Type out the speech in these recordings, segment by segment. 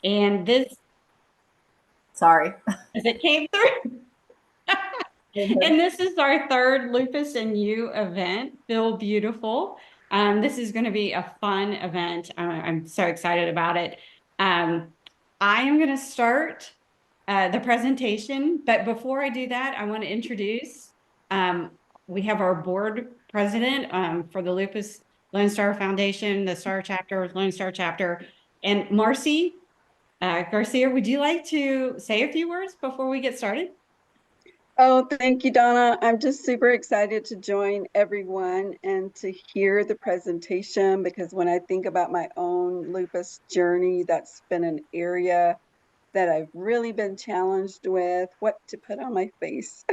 And this, Sorry. as it came through, and this is our third Lupus and You event. Feel beautiful. This is going to be a fun event. I'm so excited about it. Um, I am going to start the presentation, but before I do that, I want to introduce. Um, we have our board president for the Lupus Lone Star Foundation, the Star Chapter, Lone Star Chapter, and Marcy Garcia. Would you like to say a few words before we get started? Oh, thank you, Donna. I'm just super excited to join everyone and to hear the presentation because when I think about my own lupus journey, that's been an area that I've really been challenged with what to put on my face.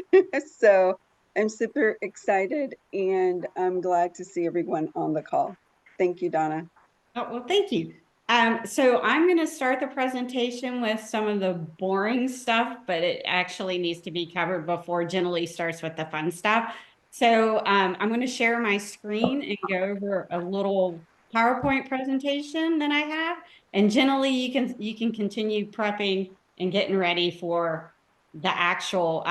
So I'm super excited and I'm glad to see everyone on the call. Thank you, Donna. Oh, well, thank you. So I'm going to start the presentation with some of the boring stuff, but it actually needs to be covered before Jenny starts with the fun stuff. So I'm going to share my screen and go over a little PowerPoint presentation that I have. And Jenny, you can continue prepping and getting ready for the actual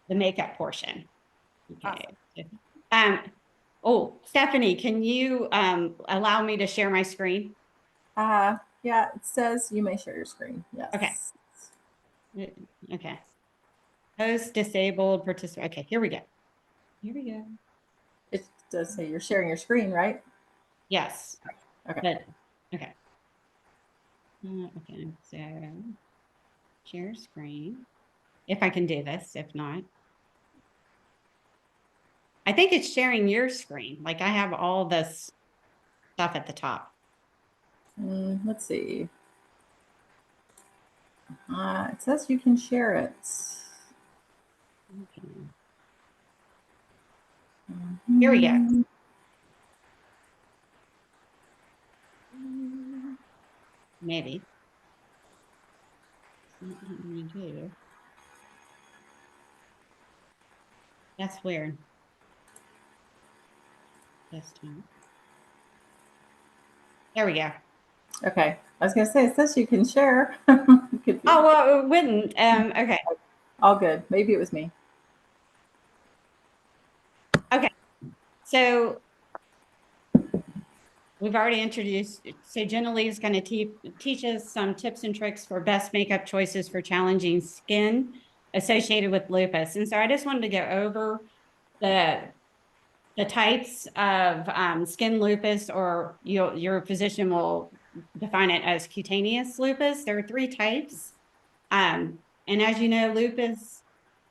the makeup portion. Okay. Awesome. Um, oh, Stephanie, can you allow me to share my screen? Yeah, it says you may share your screen. Okay. Yes. Okay. Host disabled participant. Okay, here we go. Here we go. It does say you're sharing your screen, right? Yes. Okay. But okay. Okay. So share screen. If I can do this, if not. I think it's sharing your screen. Like I have all this stuff at the top. Let's see. It says you can share it. Okay. Here we go. Maybe. That's weird. Desktop. There we go. Okay. I was going to say, it says you can share. Could be. Oh, well, it wouldn't. Okay. All good. Maybe it was me. Okay. So we've already introduced, so Jenny is going to teach us some tips and tricks for best makeup choices for challenging skin associated with lupus. And so I just wanted to go over the types of skin lupus, or your physician will define it as cutaneous lupus. There are three types. And as you know, lupus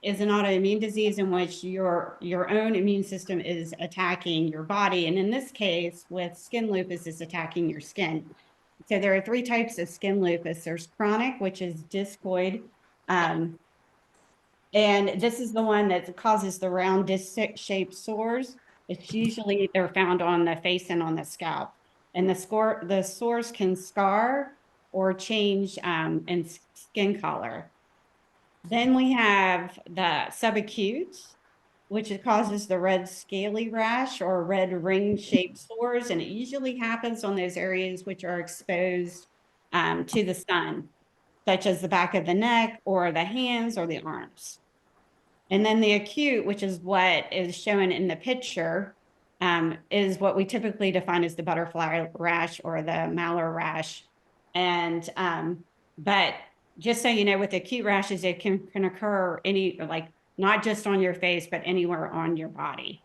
is an autoimmune disease in which your own immune system is attacking your body. And in this case, with skin lupus, is attacking your skin. So there are three types of skin lupus. There's chronic, which is discoid. And this is the one that causes the round disc-shaped sores. It's usually they're found on the face and on the scalp. And the sores can scar or change in skin color. Then we have the subacute, which causes the red scaly rash or red ring-shaped sores, and it usually happens on those areas which are exposed to the sun, such as the back of the neck or the hands or the arms. And then the acute, which is what is shown in the picture, is what we typically define as the butterfly rash or the malar rash. And but just so you know, with acute rashes, it can occur like not just on your face, but anywhere on your body.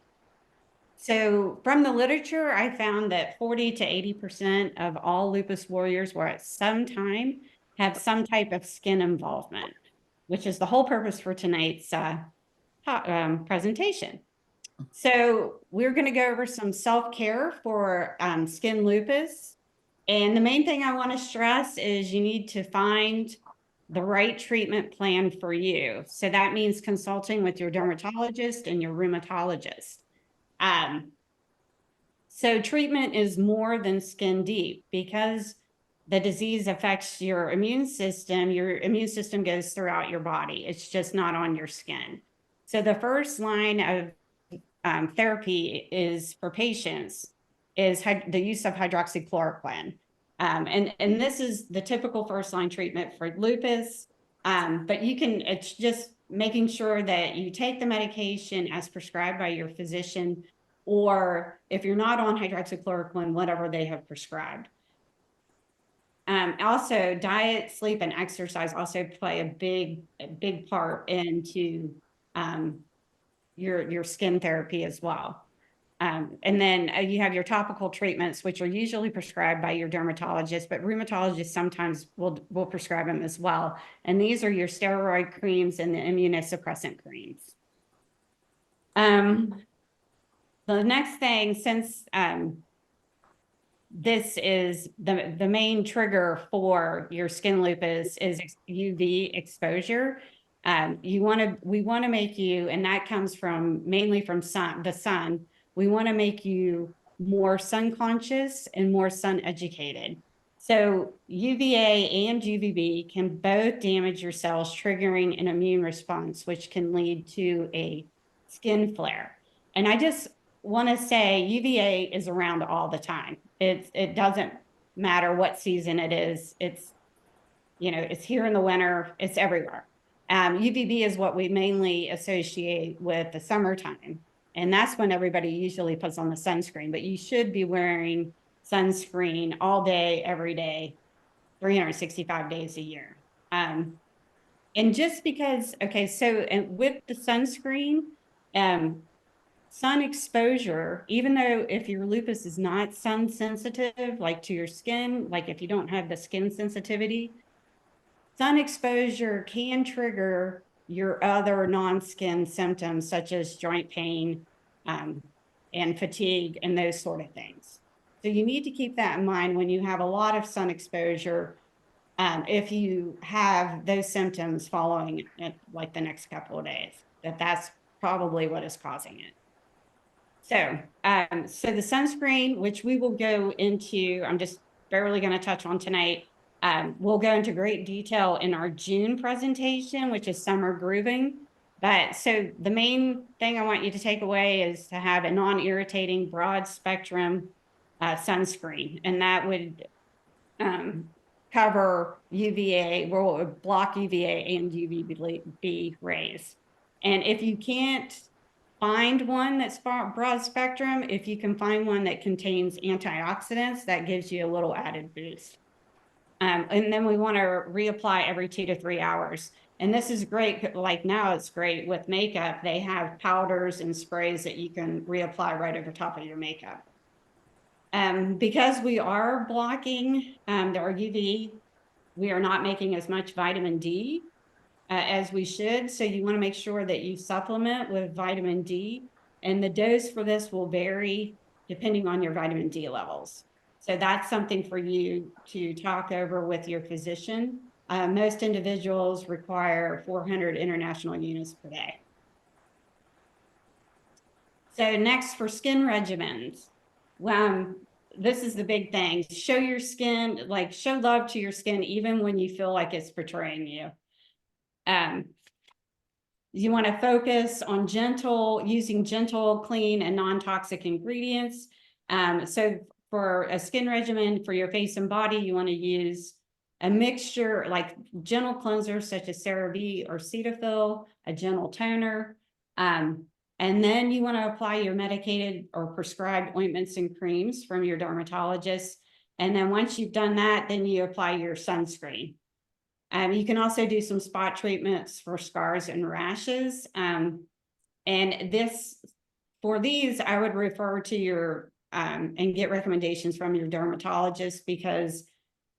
So from the literature, I found that 40 to 80% of all lupus warriors will at some time have some type of skin involvement, which is the whole purpose for tonight's presentation. So we're going to go over some self-care for skin lupus. And the main thing I want to stress is you need to find the right treatment plan for you. So that means consulting with your dermatologist and your rheumatologist. So treatment is more than skin deep because the disease affects your immune system goes throughout your body. It's just not on your skin. So the first line of therapy is for patients is the use of hydroxychloroquine. And this is the typical first line treatment for lupus. But it's just making sure that you take the medication as prescribed by your physician, or if you're not on hydroxychloroquine, whatever they have prescribed. Also, diet, sleep, and exercise also play a big part into your skin therapy as well. And then you have your topical treatments, which are usually prescribed by your dermatologist, but rheumatologists sometimes will prescribe them as well. And these are your steroid creams and the immunosuppressant creams. The next thing, since this is the main trigger for your skin lupus is UV exposure. We want to make you, and that comes mainly from the sun. We want to make you more sun conscious and more sun educated. So UVA and UVB can both damage your cells, triggering an immune response, which can lead to a skin flare. And I just want to say UVA is around all the time. It doesn't matter what season it is. It's here in the winter, it's everywhere. UVB is what we mainly associate with the summertime. And that's when everybody usually puts on the sunscreen, but you should be wearing sunscreen all day, every day, 365 days a year. And just because, and with the sunscreen, sun exposure, even though if your lupus is not sun sensitive, like to your skin, like if you don't have the skin sensitivity, sun exposure can trigger your other non-skin symptoms, such as joint pain and fatigue and those sort of things. So you need to keep that in mind when you have a lot of sun exposure. If you have those symptoms following it, like the next couple of days, that's probably what is causing it. So, so the sunscreen, which we will go into, I'm just barely going to touch on tonight. We'll go into great detail in our June presentation, which is summer grooving. But so the main thing I want you to take away is to have a non-irritating broad spectrum sunscreen, and that would cover UVA, will block UVA and UVB rays. And if you can't find one that's broad spectrum, if you can find one that contains antioxidants, that gives you a little added boost. And then we want to reapply every 2 to 3 hours. And this is great, like now it's great with makeup. They have powders and sprays that you can reapply right over top of your makeup. Because we are blocking the UV, we are not making as much vitamin D as we should. So you want to make sure that you supplement with vitamin D, and the dose for this will vary depending on your vitamin D levels. So that's something for you to talk over with your physician. Most individuals require 400 international units per day. So next, for skin regimens, this is the big thing. Show your skin, like show love to your skin, even when you feel like it's betraying you. You want to focus on using gentle, clean, and non-toxic ingredients. So for a skin regimen for your face and body, you want to use a mixture like gentle cleansers such as CeraVe or Cetaphil, a gentle toner. And then you want to apply your medicated or prescribed ointments and creams from your dermatologist. And then once you've done that, then you apply your sunscreen. You can also do some spot treatments for scars and rashes. And for these, I would refer to your, and get recommendations from your dermatologist, because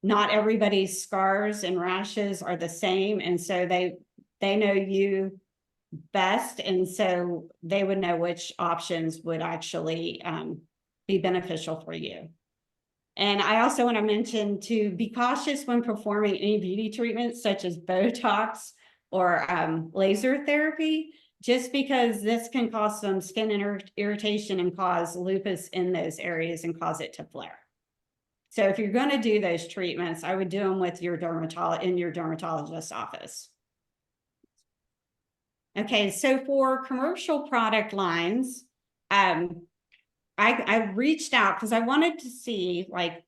not everybody's scars and rashes are the same. And so they know you best. And so they would know which options would actually be beneficial for you. And I also want to mention to be cautious when performing any beauty treatments such as Botox or laser therapy, just because this can cause some skin irritation and cause lupus in those areas and cause it to flare. So if you're going to do those treatments, I would do them with your in your dermatologist's office. Okay, so for commercial product lines, I reached out because I wanted to see, like,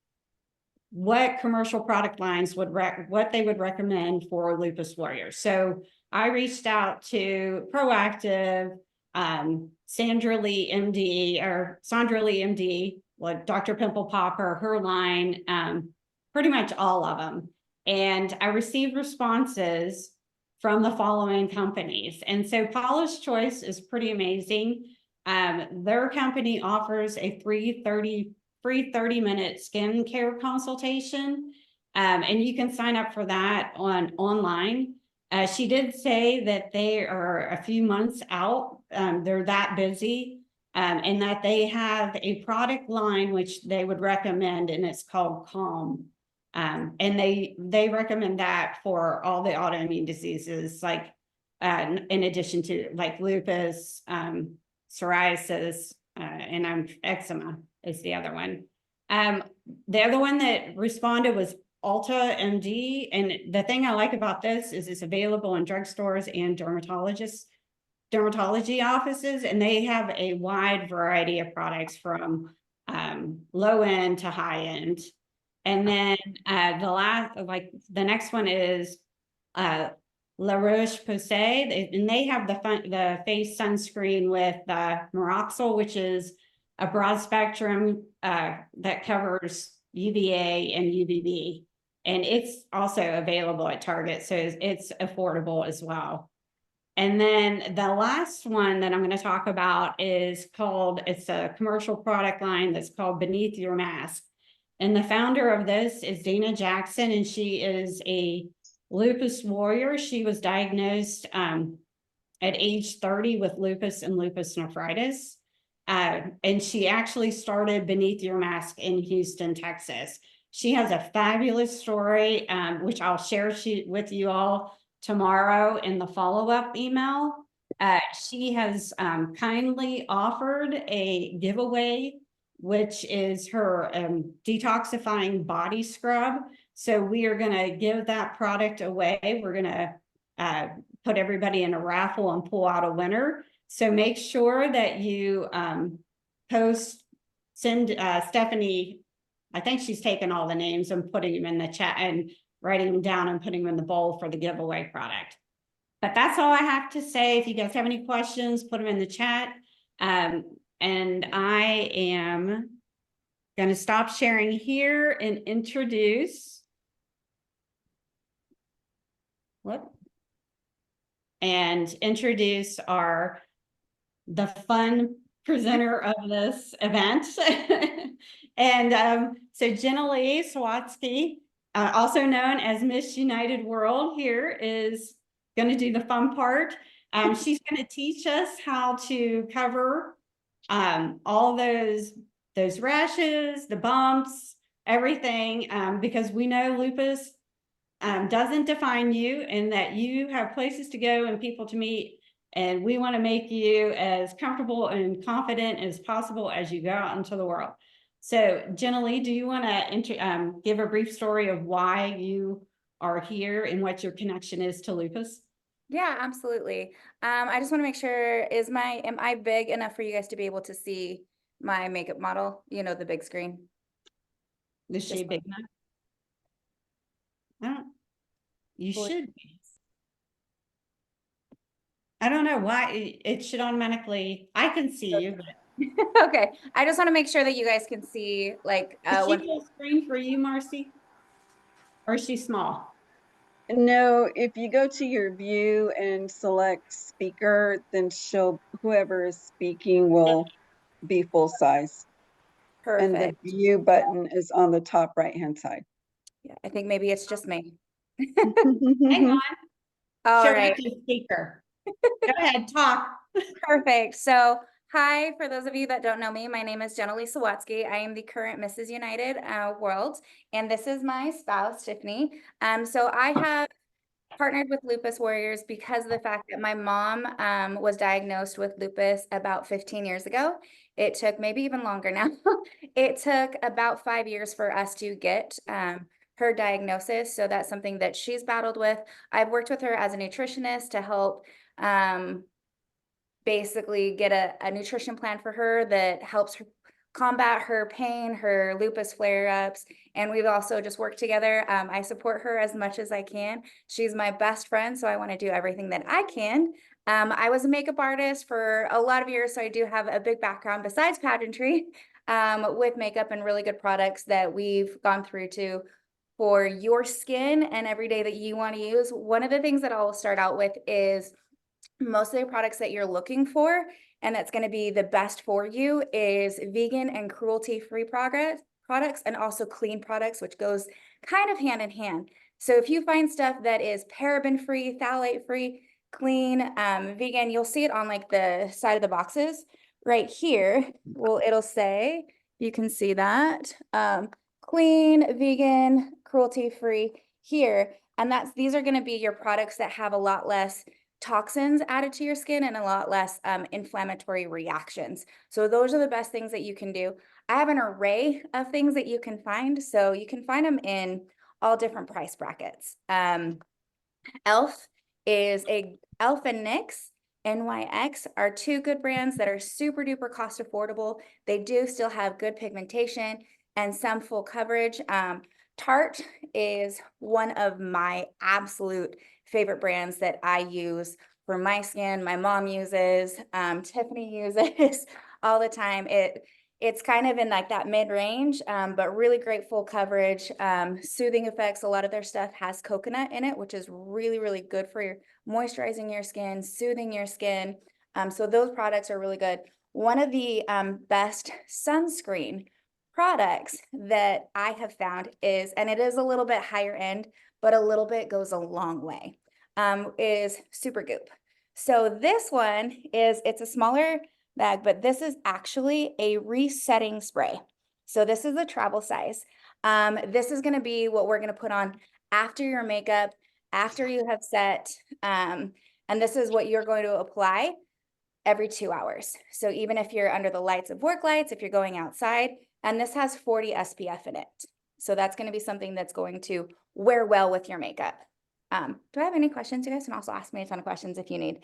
what commercial product lines what they would recommend for lupus warriors. So I reached out to Proactive, Sandra Lee MD, like Dr. Pimple Popper, her line, pretty much all of them. And I received responses from the following companies. And so Paula's Choice is pretty amazing. Their company offers a free 30-minute skincare consultation. And you can sign up for that online. She did say that they are a few months out. They're that busy. And that they have a product line which they would recommend, and it's called Calm. And they recommend that for all the autoimmune diseases, like in addition to like lupus, psoriasis, and eczema is the other one. The other one that responded was Ulta MD. And the thing I like about this is it's available in drugstores and dermatology offices, and they have a wide variety of products from low end to high end. And then the next one is La Roche-Posay, and they have the face sunscreen with Meroxyl, which is a broad spectrum that covers UVA and UVB, and it's also available at Target, so it's affordable as well. And then the last one that I'm going to talk about it's a commercial product line that's called Beneath Your Mask. And the founder of this is Dana Jackson, and she is a lupus warrior. She was diagnosed at age 30 with lupus and lupus nephritis. And she actually started Beneath Your Mask in Houston, Texas. She has a fabulous story, which I'll share with you all tomorrow in the follow-up email. She has kindly offered a giveaway, which is her detoxifying body scrub. So we are going to give that product away. We're going to put everybody in a raffle and pull out a winner. So make sure that you send Stephanie, I think she's taken all the names and putting them in the chat and writing them down and putting them in the bowl for the giveaway product. But that's all I have to say. If you guys have any questions, put them in the chat. And I am going to stop sharing here and introduce the fun presenter of this event. And so Jenna Lee Sawatsky, also known as Miss United World, here is going to do the fun part. She's going to teach us how to cover all those rashes, the bumps, everything, because we know lupus doesn't define you, and that you have places to go and people to meet. And we want to make you as comfortable and confident as possible as you go out into the world. So Jenna Lee, do you want to give a brief story of why you are here and what your connection is to lupus? Yeah, absolutely. I just want to make sure, am I big enough for you guys to be able to see my makeup model? You know, the big screen. Is she big enough? You should be. I don't know why it should automatically, I can see you, but okay. I just want to make sure that you guys can see, like, is she full screen for you, Marcy? Or is she small? No, if you go to your view and select speaker, then whoever is speaking will be full size. Perfect. And the view button is on the top right-hand side. Yeah, I think maybe it's just me. Hang on. All Show right. back to the speaker. Go ahead, talk. Perfect. So, hi, for those of you that don't know me, my name is Jenna Lee Sawatsky. I am the current Mrs. United World, and this is my spouse, Tiffany. So I have partnered with Lupus Warriors because of the fact that my mom was diagnosed with lupus about 15 years ago. It took maybe even longer now. It took about 5 years for us to get her diagnosis. So that's something that she's battled with. I've worked with her as a nutritionist to help basically get a nutrition plan for her that helps her combat her pain, her lupus flare-ups, and we've also just worked together. I support her as much as I can. She's my best friend, so I want to do everything that I can. I was a makeup artist for a lot of years, so I do have a big background besides pageantry with makeup and really good products that we've gone through to for your skin and every day that you want to use. One of the things that I'll start out with is most of the products that you're looking for, and that's going to be the best for you, is vegan and cruelty-free products and also clean products, which goes kind of hand in hand. So if you find stuff that is paraben-free, phthalate-free, clean, vegan, you'll see it on like the side of the boxes right here. Well, it'll say, you can see that, clean, vegan, cruelty-free here. And these are going to be your products that have a lot less toxins added to your skin and a lot less inflammatory reactions. So those are the best things that you can do. I have an array of things that you can find. So you can find them in all different price brackets. Elf and NYX are two good brands that are super duper cost affordable. They do still have good pigmentation and some full coverage. Tarte is one of my absolute favorite brands that I use for my skin. My mom uses, Tiffany uses all the time. It's kind of in like that mid-range, but really great full coverage, soothing effects. A lot of their stuff has coconut in it, which is really, really good for moisturizing your skin, soothing your skin. So those products are really good. One of the best sunscreen products that I have found is, and it is a little bit higher end, but a little bit goes a long way, is Supergoop. So this one it's a smaller bag, but this is actually a resetting spray. So this is a travel size. This is going to be what we're going to put on after your makeup, after you have set, and this is what you're going to apply every 2 hours. So even if you're under the lights of work lights, if you're going outside, and this has 40 SPF in it. So that's going to be something that's going to wear well with your makeup. Do I have any questions? You guys can also ask me a ton of questions if you need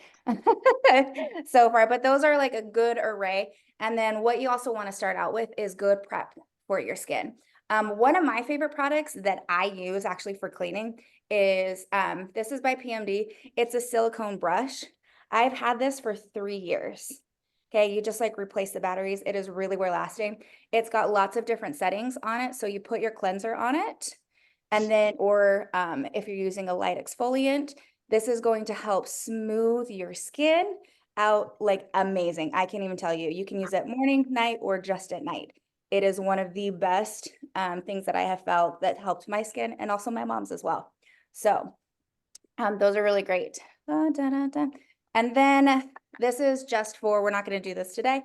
so far, but those are like a good array. And then what you also want to start out with is good prep for your skin. One of my favorite products that I use actually for cleaning is, this is by PMD. It's a silicone brush. I've had this for 3 years. Okay, you just like replace the batteries. It is really lasting. It's got lots of different settings on it. So you put your cleanser on it. And then, or if you're using a light exfoliant, this is going to help smooth your skin out like amazing. I can't even tell you. You can use it morning, night, or just at night. It is one of the best things that I have felt that helped my skin and also my mom's as well. So those are really great. And then this is just for, we're not going to do this today.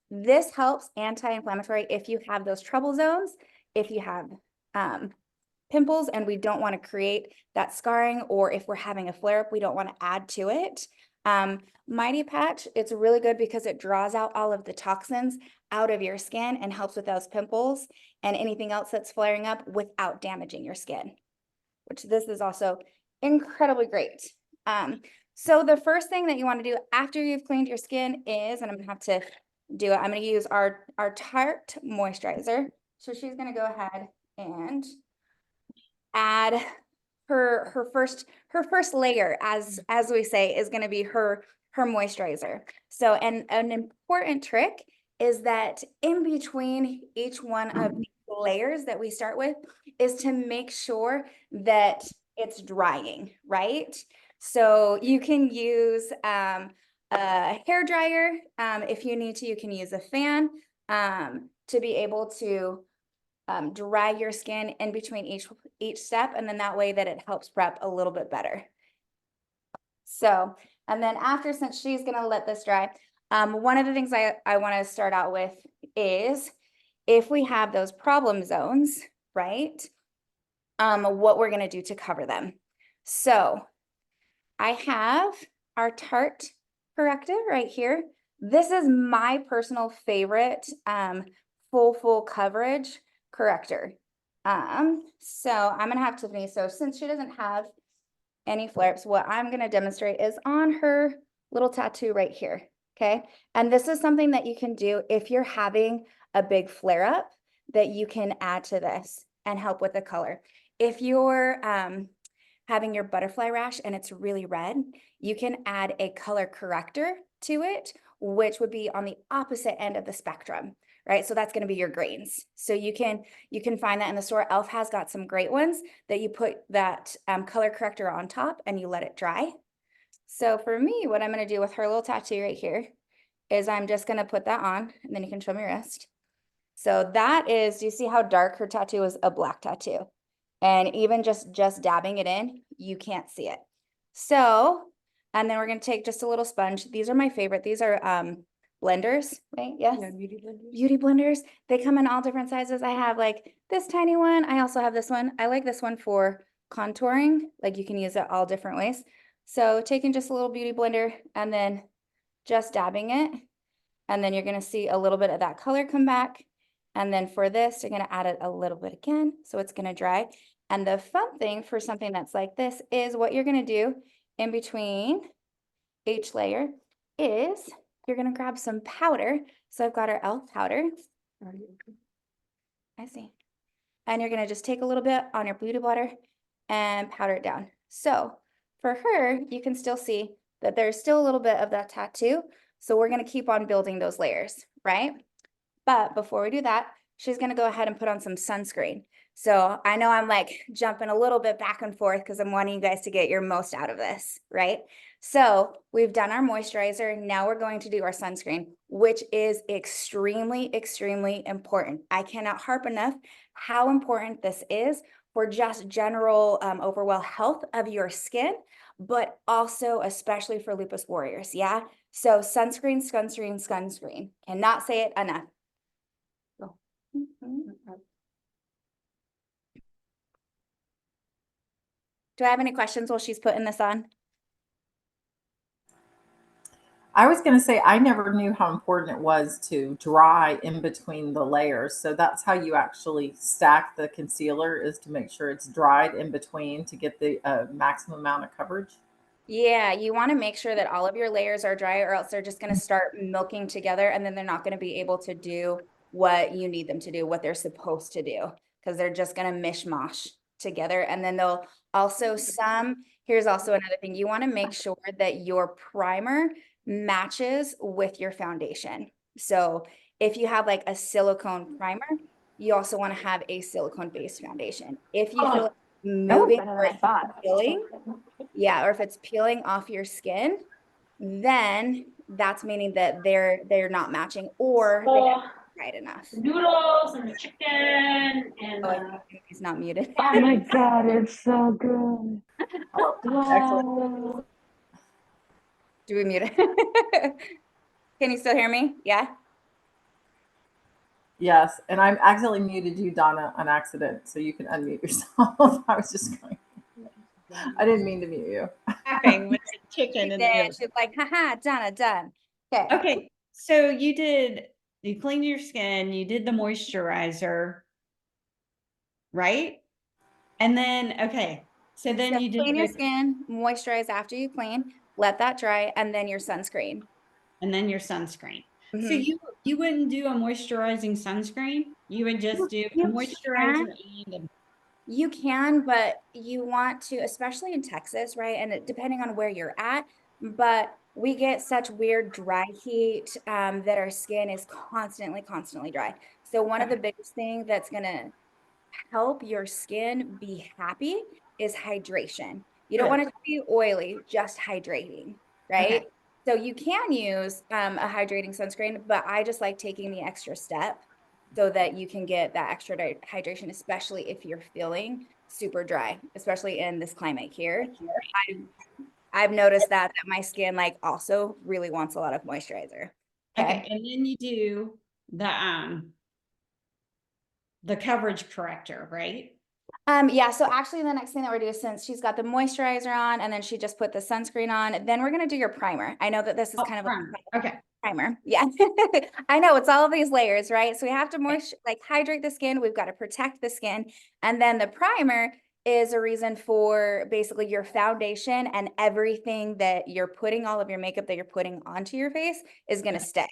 This helps anti-inflammatory if you have those trouble zones, if you have pimples and we don't want to create that scarring, or if we're having a flare-up, we don't want to add to it. Mighty Patch, it's really good because it draws out all of the toxins out of your skin and helps with those pimples and anything else that's flaring up without damaging your skin, which this is also incredibly great. So the first thing that you want to do after you've cleaned your skin is, and I'm gonna have to do it, I'm gonna use our Tarte moisturizer. So she's gonna go ahead and add her first layer, as we say, is going to be her moisturizer. So an important trick is that in between each one of the layers that we start with is to make sure that it's drying, right? So you can use a hair dryer. If you need to, you can use a fan to be able to dry your skin in between each step, and then that way that it helps prep a little bit better. So, and then after, since she's gonna let this dry, one of the things I want to start out with is if we have those problem zones, right? What we're gonna do to cover them. So I have our Tarte corrective right here. This is my personal favorite full coverage corrector. So I'm gonna have Tiffany. So since she doesn't have any flare-ups, what I'm gonna demonstrate is on her little tattoo right here. Okay. And this is something that you can do if you're having a big flare up that you can add to this and help with the color. If you're having your butterfly rash and it's really red, you can add a color corrector to it, which would be on the opposite end of the spectrum, right? So that's going to be your grains. So you can find that in the store. Elf has got some great ones that you put that color corrector on top and you let it dry. So for me, what I'm going to do with her little tattoo right here is I'm just going to put that on, and then you can show me wrist. So that is, do you see how dark her tattoo is? A black tattoo. And even just dabbing it in, you can't see it. So, and then we're going to take just a little sponge. These are my favorite. These are blenders, right? Yes. Yeah, beauty blenders. Beauty blenders. They come in all different sizes. I have like this tiny one. I also have this one. I like this one for contouring. Like you can use it all different ways. So taking just a little beauty blender and then just dabbing it. And then you're going to see a little bit of that color come back. And then for this, you're going to add it a little bit again. So it's going to dry. And the fun thing for something that's like this is what you're going to do in between each layer is you're going to grab some powder. So I've got our Elf powder. I see. And you're going to just take a little bit on your beauty blender and powder it down. So for her, you can still see that there's still a little bit of that tattoo. So we're going to keep on building those layers, right? But before we do that, she's going to go ahead and put on some sunscreen. So I know I'm like jumping a little bit back and forth because I'm wanting you guys to get your most out of this, right? So we've done our moisturizer. Now we're going to do our sunscreen, which is extremely, extremely important. I cannot harp enough how important this is for just general overall health of your skin, but also especially for lupus warriors. Yeah. So sunscreen, sunscreen, sunscreen. Cannot say it enough. Do I have any questions while she's putting this on? I was going to say, I never knew how important it was to dry in between the layers. So that's how you actually stack the concealer, is to make sure it's dried in between to get the maximum amount of coverage. Yeah, you want to make sure that all of your layers are dry, or else they're just going to start milking together, and then they're not going to be able to do what you need them to do, what they're supposed to do, because they're just going to mishmash together. And then they'll also here's also another thing. You want to make sure that your primer matches with your foundation. So if you have like a silicone primer, you also want to have a silicone based foundation. If you feel like moving or it's peeling, yeah, or if it's peeling off your skin, then that's meaning that they're not matching, or they haven't dried enough. Noodles and the chicken and Oh, I think he's not muted. oh my god, it's so good. Wow. Do we mute it? Can you still hear me? Yeah. Yes, and I accidentally muted you, Donna, on accident, so you can unmute yourself. I was just going. I didn't mean to mute you. Laughing with the chicken and the She's like, haha, done. Okay. Okay, so you cleaned your skin, you did the moisturizer, right? And then, okay, so then So you did clean your skin, moisturize after you clean, let that dry, and then your sunscreen. and then your sunscreen. So Mhm. you wouldn't do a moisturizing sunscreen? You would just do a You moisturizer and You can, but you want to, especially in Texas, right? And depending on where you're at, but we get such weird dry heat that our skin is constantly dry. So one of the biggest things that's going to help your skin be happy is hydration. You don't want it to be oily, just hydrating, right? Okay. So you can use a hydrating sunscreen, but I just like taking the extra step so that you can get that extra hydration, especially if you're feeling super dry, especially in this climate here. I've noticed that my skin like also really wants a lot of moisturizer. Okay, and then you do the coverage corrector, right? Yeah, so actually the next thing that we're doing, since she's got the moisturizer on and then she just put the sunscreen on, then we're gonna do your primer. I know that this is kind of Primer. Okay. primer. Yeah. I know it's all of these layers, right? So we have to hydrate the skin, we've got to protect the skin, and then the primer is a reason for basically your foundation and everything that you're putting, all of your makeup that you're putting onto your face is gonna stay.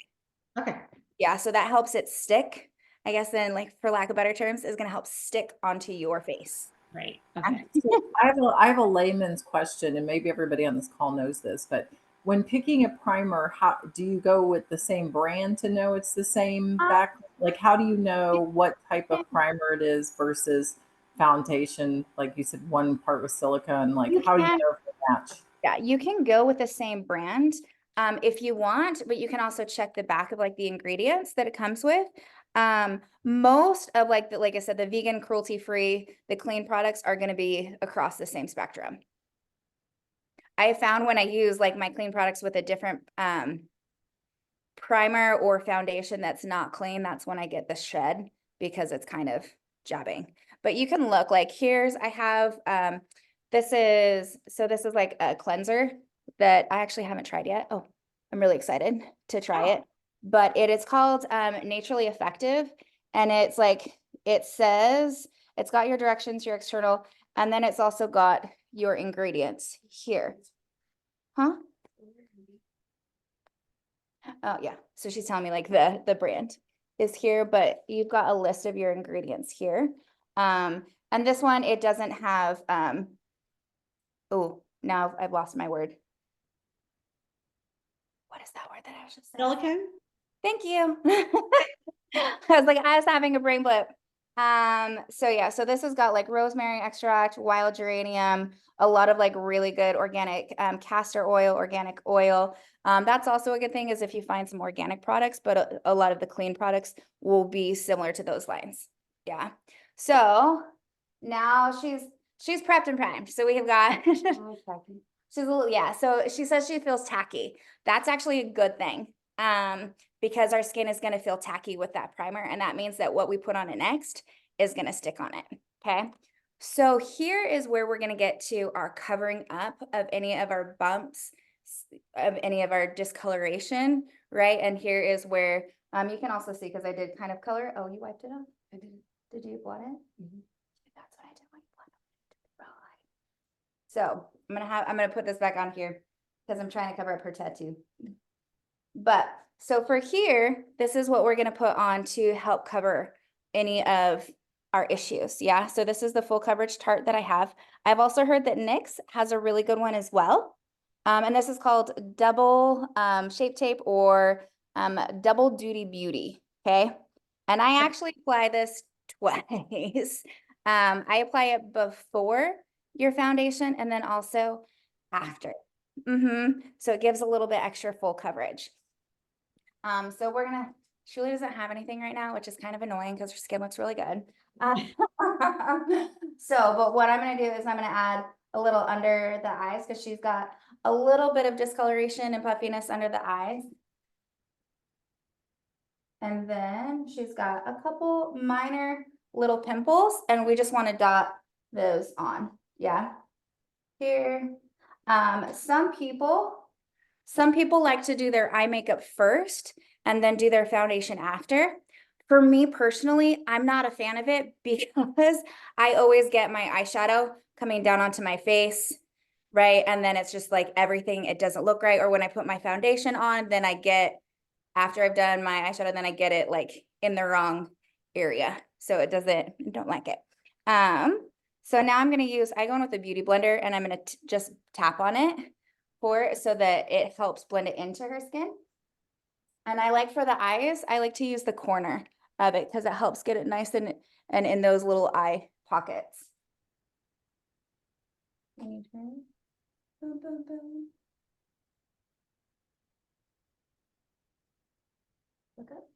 Okay. Yeah, so that helps it stick I guess then, like, for lack of better terms, is gonna help stick onto your face. Right, okay. So I have a layman's question, and maybe everybody on this call knows this, but when picking a primer, how do you go with the same brand to know it's the same back? Like, how do you know what type of primer it is versus foundation? Like you said, one part with silicone. Like, You how do you can- know if they match? Yeah, you can go with the same brand if you want, but you can also check the back of like the ingredients that it comes with. Most of like like I said, the vegan, cruelty-free, the clean products are going to be across the same spectrum. I found when I use like my clean products with a different primer or foundation that's not clean, that's when I get the shed because it's kind of jabbing. But you can look like I have this is like a cleanser that I actually haven't tried yet. Oh, I'm really excited to try it. But it is called Naturally Effective, and it's like it says it's got your directions, your external, and then it's also got your ingredients here. Huh? Oh yeah, so she's telling me like the brand is here, but you've got a list of your ingredients here. And this one, it doesn't have, oh, now I've lost my word. What is that word that I was just saying? Silicone? Thank you. I was having a brain blip. So yeah, so this has got like rosemary extract, wild geranium, a lot of like really good organic castor oil, organic oil. That's also a good thing is if you find some organic products, but a lot of the clean products will be similar to those lines. Yeah. So now she's prepped and primed. So we have got she's a little, yeah. So she says she feels tacky. That's actually a good thing. Because our skin is going to feel tacky with that primer. And that means that what we put on it next is going to stick on it. Okay. So here is where we're going to get to our covering up of any of our bumps, of any of our discoloration, right? And here is where you can also see, because I did kind of color. Oh, you wiped it off? I did. Did you blot it? Mm-hmm. That's what I did when you blot it. So I'm gonna put this back on here because I'm trying to cover up her tattoo. But so for here, this is what we're going to put on to help cover any of our issues. Yeah. So this is the full coverage tart that I have. I've also heard that NYX has a really good one as well. And this is called double shape tape or double duty beauty. Okay. And I actually apply this twice. I apply it before your foundation and then also after. So it gives a little bit extra full coverage. So Julie doesn't have anything right now, which is kind of annoying because her skin looks really good. But what I'm gonna do is I'm gonna add a little under the eyes because she's got a little bit of discoloration and puffiness under the eyes. And then she's got a couple minor little pimples and we just want to dot those on. Yeah. Here. Some people like to do their eye makeup first and then do their foundation after. For me personally, I'm not a fan of it because I always get my eyeshadow coming down onto my face, right? And then it's just like everything, it doesn't look right. Or when I put my foundation on, then after I've done my eyeshadow, then I get it like in the wrong area. So I don't like it. So now I go in with a beauty blender and I'm gonna just tap on it so that it helps blend it into her skin. And for the eyes, I like to use the corner of it because it helps get it nice and in those little eye pockets. Can you turn? Boom, boom, boom. Look up.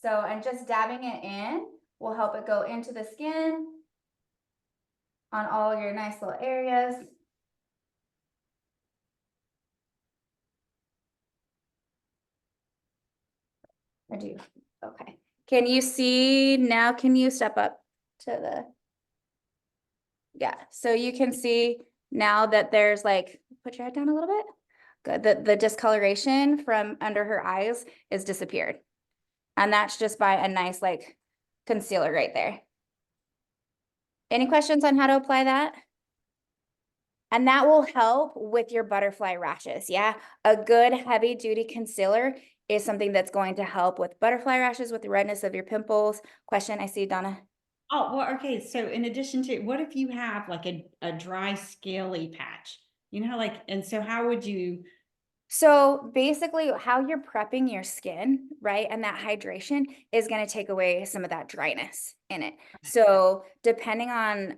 So, and just dabbing it in will help it go into the skin on all your nice little areas. I do. Okay. Can you see now? Can you step up to yeah. So you can see now that there's put your head down a little bit. Good. The discoloration from under her eyes is disappeared. And that's just by a nice concealer right there. Any questions on how to apply that? And that will help with your butterfly rashes. Yeah. A good heavy duty concealer is something that's going to help with butterfly rashes, with the redness of your pimples. Question, I see Donna. Oh, well, okay. So in addition to, what if you have like a dry scaly patch? You know, like, and so how would you? So basically how you're prepping your skin, right? And that hydration is going to take away some of that dryness in it. So depending on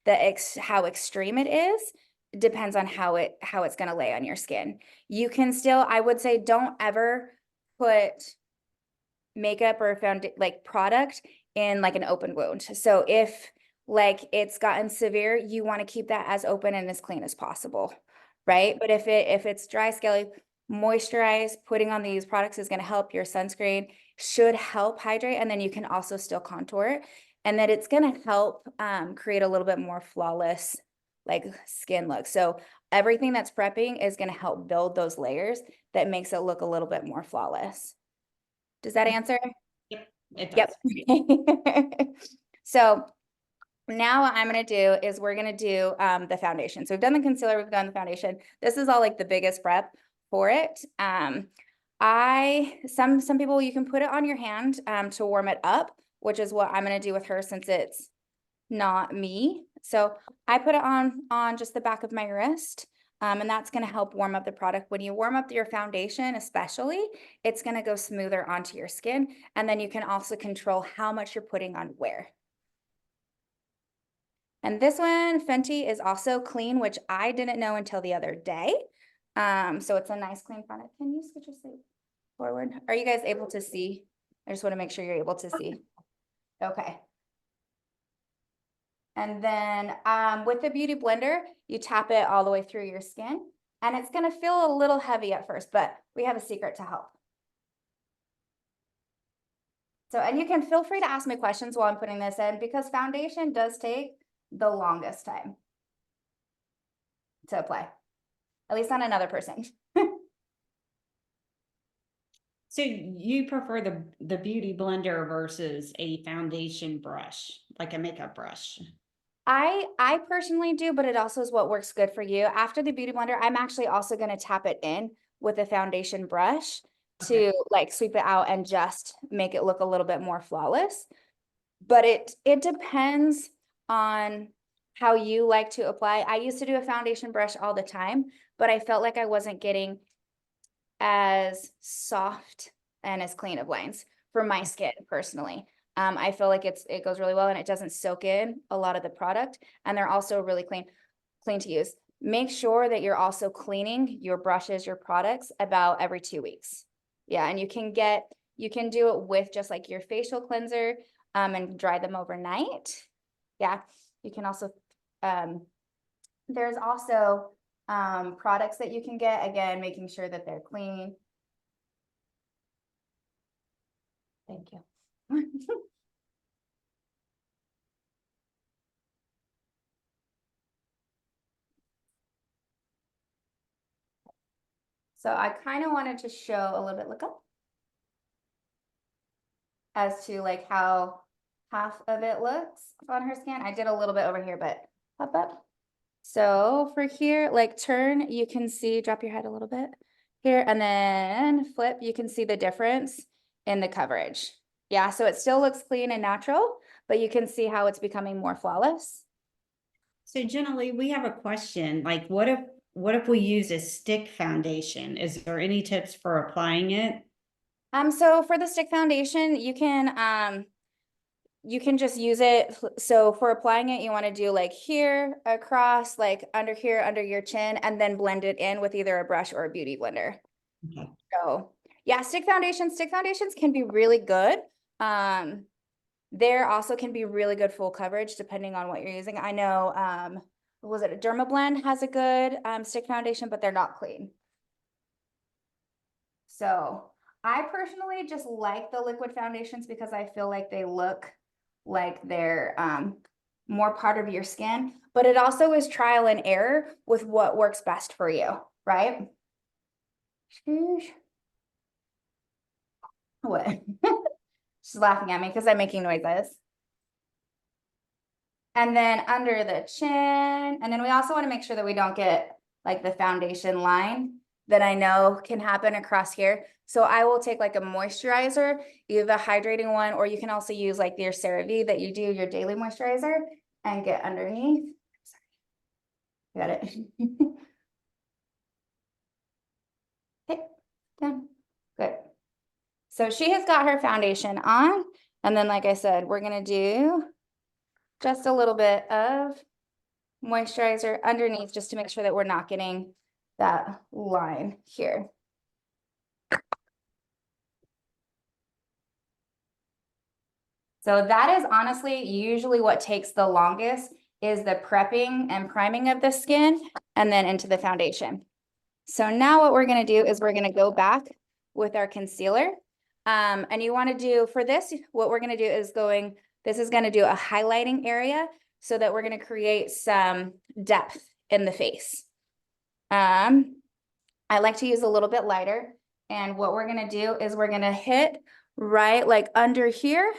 how extreme it is, depends on how it's going to lay on your skin. You can still, I would say, don't ever put makeup or like product in like an open wound. So if like it's gotten severe, you want to keep that as open and as clean as possible, right? But if it's dry, scaly, moisturize, putting on these products is going to help. Your sunscreen should help hydrate, and then you can also still contour it, and that it's going to help create a little bit more flawless like skin look. So everything that's prepping is going to help build those layers that makes it look a little bit more flawless. Does that answer? Yep, it does. Yep. So now what I'm going to do is we're going to do the foundation. So we've done the concealer, we've done the foundation. This is all like the biggest prep for it. Some people, you can put it on your hand to warm it up, which is what I'm going to do with her since it's not me. So I put it on just the back of my wrist. And that's going to help warm up the product. When you warm up your foundation, especially, it's going to go smoother onto your skin. And then you can also control how much you're putting on where. And this one, Fenty, is also clean, which I didn't know until the other day. So it's a nice clean product. Can you switch your seat forward? Are you guys able to see? I just want to make sure you're able to see. Okay. And then with the Beauty Blender, you tap it all the way through your skin, and it's going to feel a little heavy at first, but we have a secret to help. So, and you can feel free to ask me questions while I'm putting this in, because foundation does take the longest time to apply, at least on another person. So you prefer the Beauty Blender versus a foundation brush, like a makeup brush? I personally do, but it also is what works good for you. After the Beauty Blender, I'm actually also going to tap it in with a foundation brush to like sweep it out and just make it look a little bit more flawless. But it depends on how you like to apply. I used to do a foundation brush all the time, but I felt like I wasn't getting as soft and as clean of lines for my skin personally. I feel like it goes really well and it doesn't soak in a lot of the product, and they're also really clean to use. Make sure that you're also cleaning your brushes, your products about every 2 weeks. Yeah, and you can do it with just like your facial cleanser and dry them overnight. Yeah, you can also there's also products that you can get, again, making sure that they're clean. Thank you. So I kind of wanted to show a little bit, look up, as to like how half of it looks on her skin. I did a little bit over here, but up. So for here, like turn, you can see, drop your head a little bit here, and then flip, you can see the difference in the coverage. Yeah, so it still looks clean and natural, but you can see how it's becoming more flawless. So generally, we have a question, like what if we use a stick foundation? Is there any tips for applying it? So for the stick foundation, you can just use it. So for applying it, you want to do like here, across, like under here, under your chin, and then blend it in with either a brush or a beauty blender. Okay. So yeah, stick foundations can be really good. There also can be really good full coverage depending on what you're using. I know, what was it? A Dermablend has a good stick foundation, but they're not clean. So I personally just like the liquid foundations because I feel like they look like they're more part of your skin, but it also is trial and error with what works best for you, right? What? She's laughing at me because I'm making noises. And then under the chin, and then we also want to make sure that we don't get like the foundation line that I know can happen across here. So I will take like a moisturizer, either the hydrating one, or you can also use like your CeraVe that you do your daily moisturizer and get underneath. Got it. Okay, done. Good. So she has got her foundation on, and then like I said, we're gonna do just a little bit of moisturizer underneath just to make sure that we're not getting that line here. So that is honestly usually what takes the longest, is the prepping and priming of the skin and then into the foundation. So now what we're gonna do is we're gonna go back with our concealer. And you wanna do, for this, what we're gonna do is this is gonna do a highlighting area so that we're gonna create some depth in the face. I like to use a little bit lighter. And what we're gonna do is we're gonna hit right like under here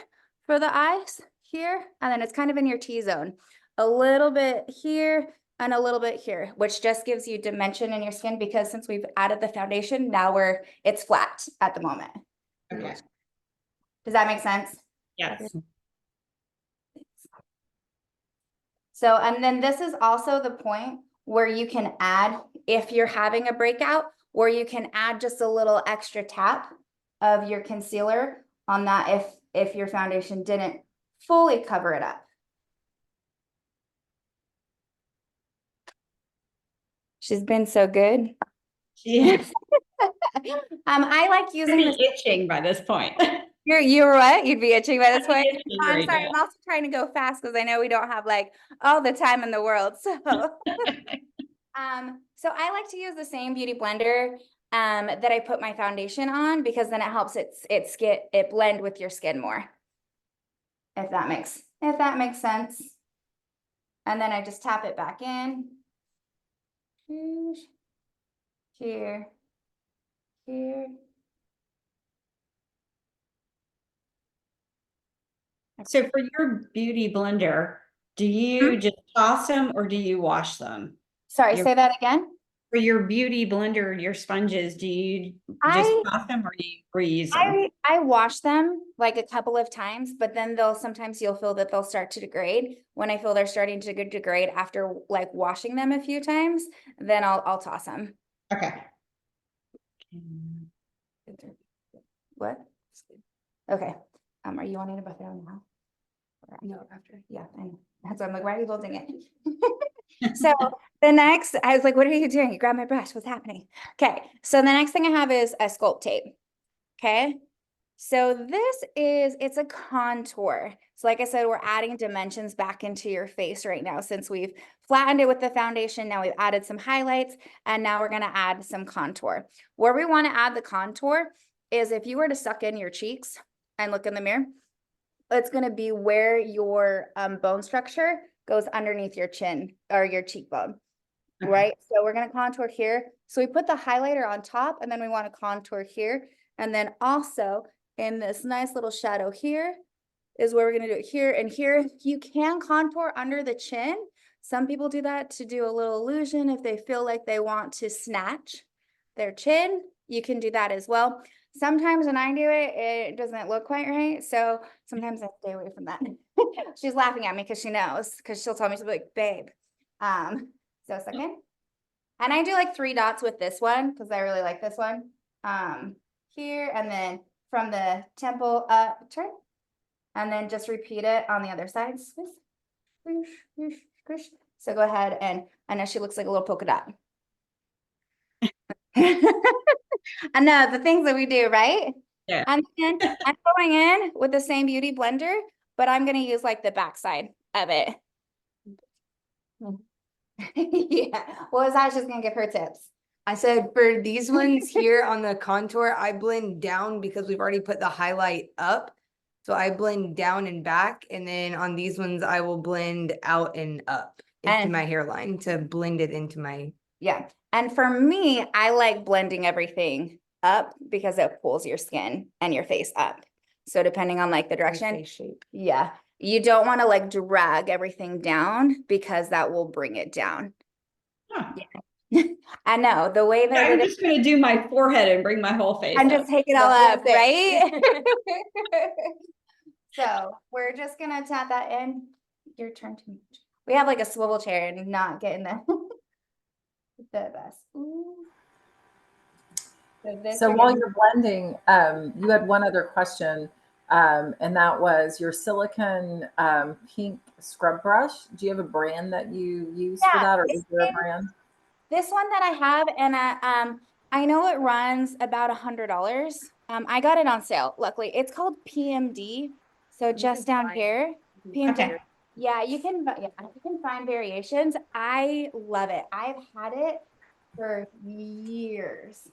for the eyes here. And then it's kind of in your T-zone. A little bit here and a little bit here, which just gives you dimension in your skin, because since we've added the foundation, now it's flat at the moment. Okay. Does that make sense? Yes. So, and then this is also the point where you can add, if you're having a breakout, where you can add just a little extra tap of your concealer on that if your foundation didn't fully cover it up. She's been so good. Yeah. I like using this. Itching by this point. You're what? You'd be itching by this I'd be point? itching I'm right sorry, now. I'm also trying to go fast because I know we don't have like all the time in the world. So so I like to use the same beauty blender that I put my foundation on, because then it helps it blend with your skin more. If that makes sense. And then I just tap it back in. Here. Here. So for your beauty blender, do you just toss them or do you wash them? Sorry, Your- say that again. For your beauty blender, your sponges, do you just toss them or do you reuse them? I wash them like a couple of times, but then sometimes you'll feel that they'll start to degrade. When I feel they're starting to degrade after like washing them a few times, then I'll toss them. Okay. What? Okay. Are you wanting to buff it on now? No, after. Yeah, I know. That's why I'm like, why are you holding it? So the next, I was like, what are you doing? You grabbed my brush. What's happening? Okay. So the next thing I have is a sculpt tape. Okay. So it's a contour. So like I said, we're adding dimensions back into your face right now, since we've flattened it with the foundation. Now we've added some highlights, and now we're going to add some contour. Where we want to add the contour is if you were to suck in your cheeks and look in the mirror, it's going to be where your bone structure goes underneath your chin or your cheekbone. Okay. Right? So we're going to contour here. So we put the highlighter on top, and then we want to contour here. And then also in this nice little shadow here is where we're going to do it here and here. You can contour under the chin. Some people do that to do a little illusion if they feel like they want to snatch their chin. You can do that as well. Sometimes when I do it, it doesn't look quite right. So sometimes I stay away from that. She's laughing at me because she knows, because she'll tell me, she'll be like, babe. So a second. And I do like 3 dots with this one because I really like this one. Here, and then from the temple up, turn. And then just repeat it on the other side. So go ahead, and I know she looks like a little polka dot. I know the things that we do, right? Yeah. And then I'm going in with the same beauty blender, but I'm going to use like the backside of it. Yeah. What was that? She's going to give her tips. I said for these ones here on the contour, I blend down because we've already put the highlight up. So I blend down and back. And then on these ones, I will blend out and up into my hairline to blend it into my. Yeah. And for me, I like blending everything up because it pulls your skin and your face up. So depending on like the direction, face shape. yeah, you don't want to like drag everything down because that will bring it down. Huh. Yeah. I know the way that I'm it just gonna do my forehead and bring my whole face and up. just take it all The whole up, thing. right? So we're just gonna tap that in. Your turn to me. We have like a swivel chair and not getting the the best. Ooh. So this So we're while gonna- you're blending, you had one other question, and that was your silicone pink scrub brush. Do you have a brand that you use for Yeah, that, or is there a brand? this one that I have, and I know it runs about $100. I got it on sale, luckily. It's called PMD. So just down find- here, PMD. Okay. Yeah, you can find variations. I love it. I've had it for years.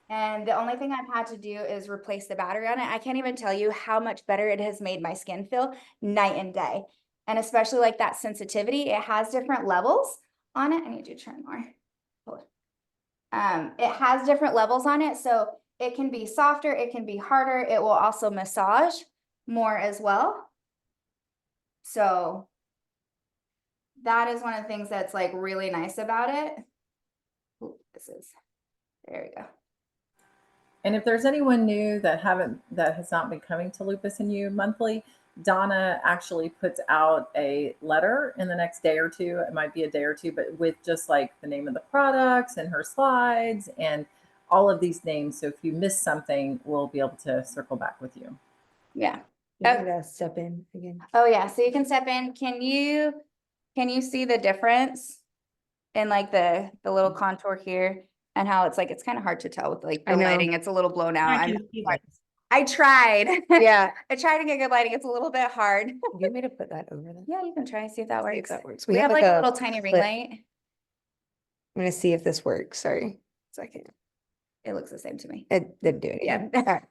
And the only thing I've had to do is replace the battery on it. I can't even tell you how much better it has made my skin feel night and day. And especially like that sensitivity, it has different levels on it. I need you to turn more. Hold on. It has different levels on it. So it can be softer, it can be harder. It will also massage more as well. So that is one of the things that's like really nice about it. Ooh, there we go. And if there's anyone new that has not been coming to Lupus and You monthly, Donna actually puts out a letter in the next day or two. It might be a day or two, but with just like the name of the products and her slides and all of these names. So if you miss something, we'll be able to circle back with you. Yeah. You gotta step in again. Oh yeah, so you can step in. Can you see the difference in like the little contour here and how it's like it's kind of hard to tell with like I the know. lighting. It's a little blown out. I I'm can see that. I tried. Yeah. I tried to get good lighting. It's a little bit hard. Do you want me to put that over there? Yeah, you can try see if that See if works. that works. We have like a little clip. tiny ring light. I'm gonna see if this works. Sorry. Second. It looks the same to me. It didn't do it. Yeah. All right.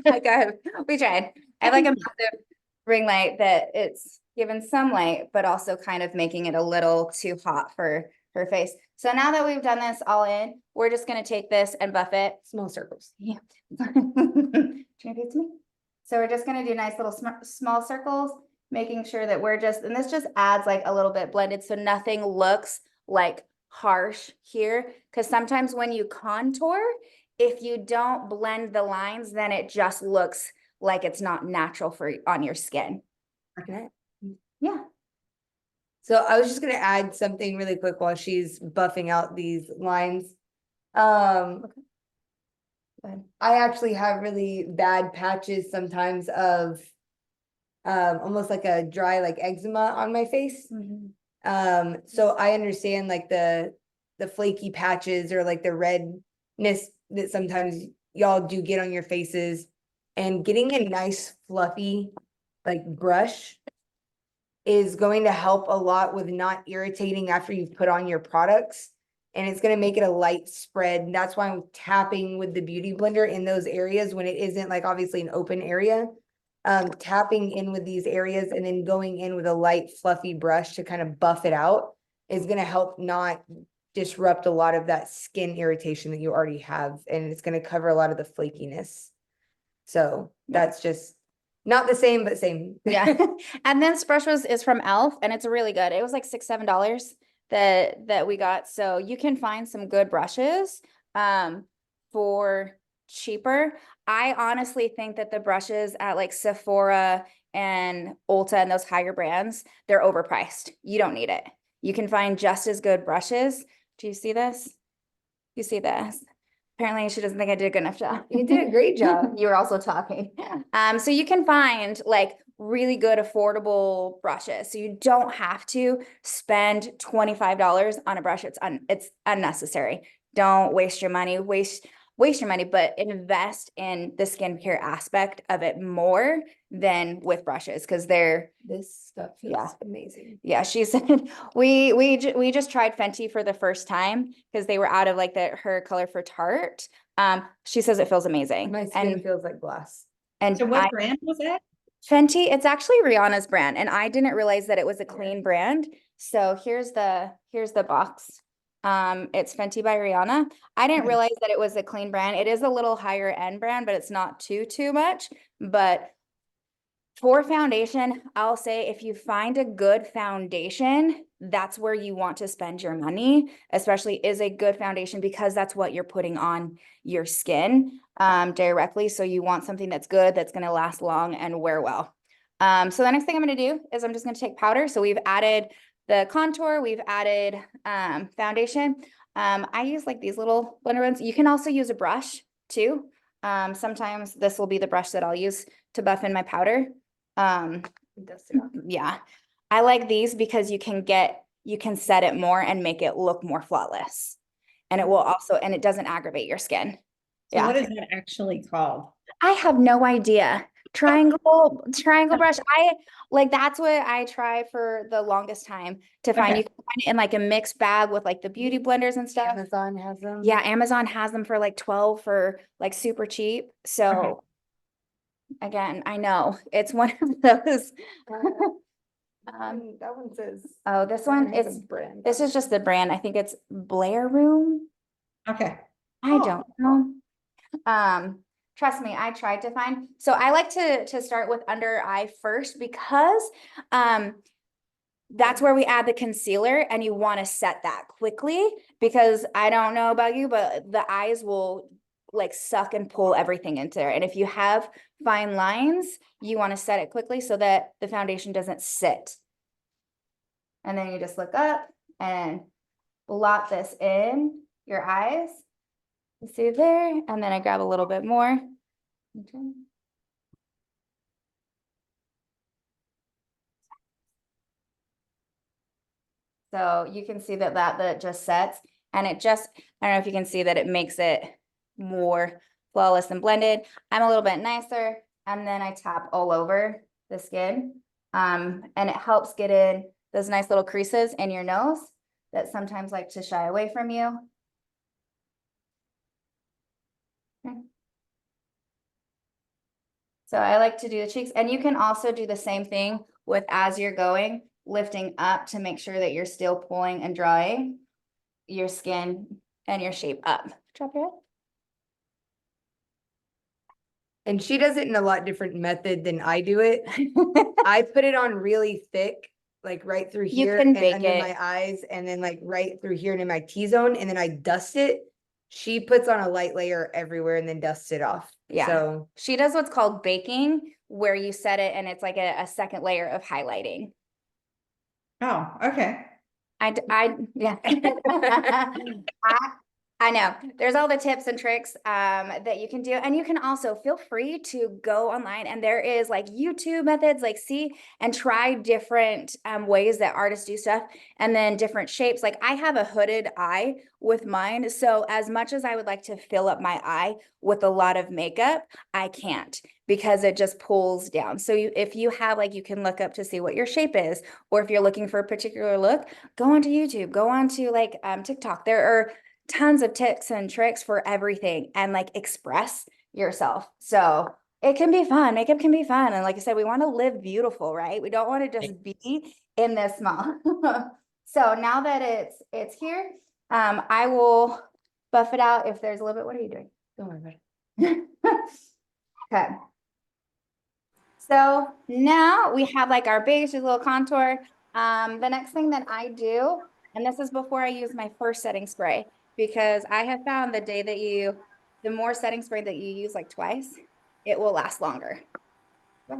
Like we tried. I have like a massive ring light that it's given some light, but also kind of making it a little too hot for her face. So now that we've done this all in, we're just gonna take this and buff it. Small circles. Yeah. Can you repeat to me? So we're just gonna do nice little small circles, making sure that we're just, and this just adds like a little bit blended so nothing looks like harsh here. Because sometimes when you contour, if you don't blend the lines, then it just looks like it's not natural for on your skin. Okay. Yeah. So I was just gonna add something really quick while she's buffing out these lines. Go ahead. I actually have really bad patches sometimes of almost like a dry like eczema on my face. So I understand like the flaky patches or like the redness that sometimes y'all do get on your faces, and getting a nice fluffy like brush is going to help a lot with not irritating after you've put on your products, and it's going to make it a light spread. And that's why I'm tapping with the beauty blender in those areas when it isn't like obviously an open area. Tapping in with these areas and then going in with a light fluffy brush to kind of buff it out is going to help not disrupt a lot of that skin irritation that you already have, and it's going to cover a lot of the flakiness. So that's just not the same, but same. Yeah. And this brush is from Elf, and it's really good. It was like $6-7 that we got. So you can find some good brushes for cheaper. I honestly think that the brushes at like Sephora and Ulta and those higher brands, they're overpriced. You don't need it. You can find just as good brushes. Do you see this? You see this? Apparently she doesn't think I did a good enough job. You did a great job. You were also talking. So you can find like really good affordable brushes. So you don't have to spend $25 on a brush. It's unnecessary. Don't waste your money, waste your money, but invest in the skincare aspect of it more than with brushes, because they're This stuff feels Yeah. amazing. yeah, she said we just tried Fenty for the first time because they were out of like her color for Tarte. She says it feels amazing. My skin and feels like glass. So what brand was that? Fenty, it's actually Rihanna's brand, and I didn't realize that it was a clean brand. So here's the box. It's Fenty by Rihanna. I didn't Okay. realize that it was a clean brand. It is a little higher end brand, but it's not too much. But for foundation, I'll say if you find a good foundation, that's where you want to spend your money, especially is a good foundation, because that's what you're putting on your skin directly. So you want something that's good, that's going to last long and wear well. So the next thing I'm going to do is I'm just going to take powder. So we've added the contour, we've added foundation. I use like these little blender ones. You can also use a brush too. Sometimes this will be the brush that I'll use to buff in my powder. Yeah, I like these because you can set it more and make it look more flawless. And it will also, and it doesn't aggravate your skin. So Yeah. what is that actually called? I have no idea. Triangle brush. That's what I try for the longest time to find. Okay. You can find it in like a mixed bag with like the beauty blenders and stuff. Amazon has them. Yeah, Amazon has them for like 12 for like super cheap. So again, I know it's one of those. That one says. Oh, this one, has a it's, brand. this is just the brand. I think it's Blair Room. Okay. I Oh. don't know. Trust me, I tried to find, so I like to start with under eye first because that's where we add the concealer, and you want to set that quickly because I don't know about you, but the eyes will like suck and pull everything into there. And if you have fine lines, you want to set it quickly so that the foundation doesn't sit. And then you just look up and blot this in your eyes. You see there, and then I grab a little bit more. Okay. So you can see that just sets, and it just, I don't know if you can see that it makes it more flawless and blended. I'm a little bit nicer, and then I tap all over the skin. And it helps get in those nice little creases in your nose that sometimes like to shy away from you. Okay. So I like to do the cheeks, and you can also do the same thing with as you're going, lifting up to make sure that you're still pulling and drawing your skin and your shape up. Drop your head. And she does it in a lot different method than I do it. I put it on really thick, like right through You here can and bake under it. my eyes, and then like right through here and in my T-zone, and then I dust it. She puts on a light layer everywhere and then dusts it off. Yeah. So She does what's called baking, where you set it and it's like a second layer of highlighting. Oh, okay. Yeah. I know there's all the tips and tricks that you can do, and you can also feel free to go online, and there is like YouTube methods, like see and try different ways that artists do stuff, and then different shapes. Like I have a hooded eye with mine, so as much as I would like to fill up my eye with a lot of makeup, I can't because it just pulls down. So if you have like, you can look up to see what your shape is, or if you're looking for a particular look, go onto YouTube, go onto like TikTok. There are tons of tips and tricks for everything, and like express yourself. So it can be fun. Makeup can be fun. And like I said, we want to live beautiful, right? We don't want to just be in this small. So now that it's here, I will buff it out if there's a little bit. What are you doing? Don't worry about it. Okay. So now we have like our basic little contour. The next thing that I do, and this is before I use my first setting spray, because I have found the more setting spray that you use like twice, it will last longer. All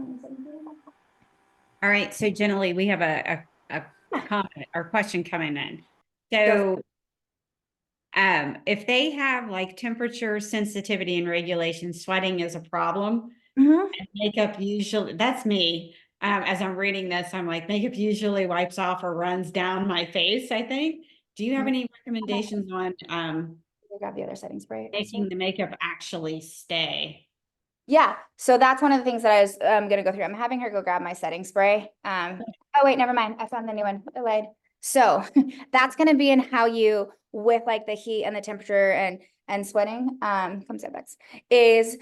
right. So generally we have a comment or question coming in. So if they have like temperature sensitivity and regulation, sweating is a problem. Mhm. And makeup usually, that's me. As I'm reading this, I'm like, makeup usually wipes off or runs down my face, I think. Do you have any recommendations on Grab the other setting spray. making the makeup actually stay? Yeah, so that's one of the things that I was gonna go through. I'm having her go grab my setting spray. Oh wait, never mind. I found the new one. I lied. So that's gonna be in how you, with like the heat and the temperature and sweating, come sit back, is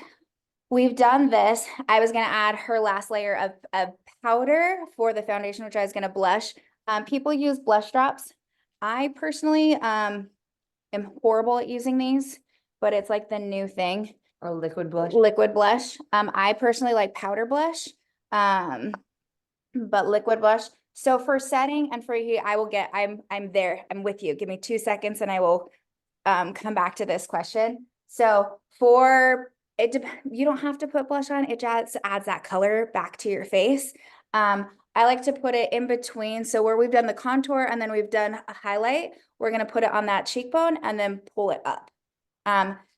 we've done this. I was gonna add her last layer of powder for the foundation, which I was gonna blush. People use blush drops. I personally am horrible at using these, but it's like the new thing. or liquid blush. Liquid blush. I personally like powder blush. But liquid blush So for setting and for you, I'm there, I'm with you. Give me 2 seconds and I will come back to this question. So for it, you don't have to put blush on, it just adds that color back to your face. I like to put it in between. So where we've done the contour and then we've done a highlight, we're gonna put it on that cheekbone and then pull it up.